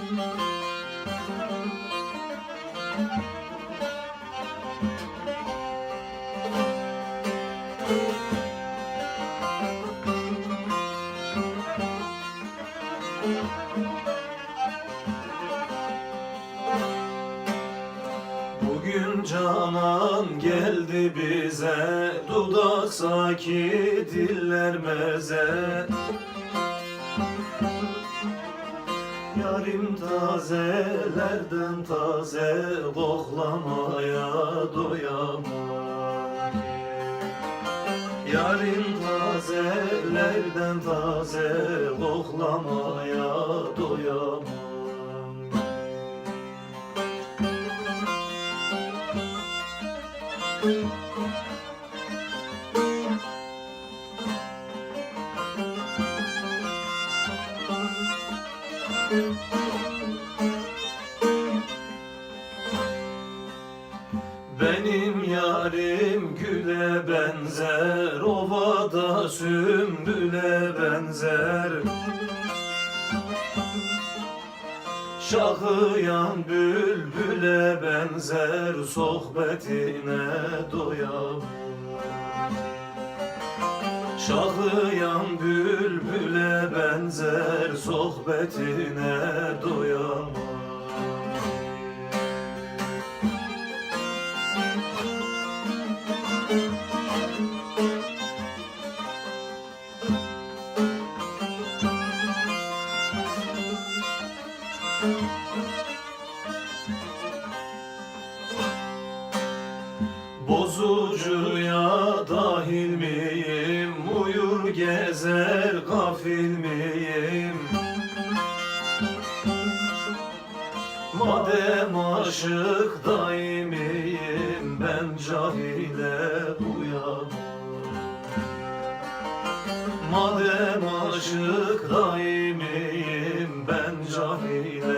Bugün Canan geldi bize, dudak saki diller meze. Yarim tazelerden taze, koklamaya doyamam. Yarim tazelerden taze, koklamaya doyamam. Benim yarim güle benzer, ovada sümbüle benzer. Şahıyan bülbüle benzer, sohbetine doyamam. Şahıyan bülbüle benzer, sohbetine doyamam. Bozucuya dahil miyim, uyur gezer gafil miyim? Madem aşık daimiyim, ben cahile uyamam. Madem aşık daimiyim, ben cahile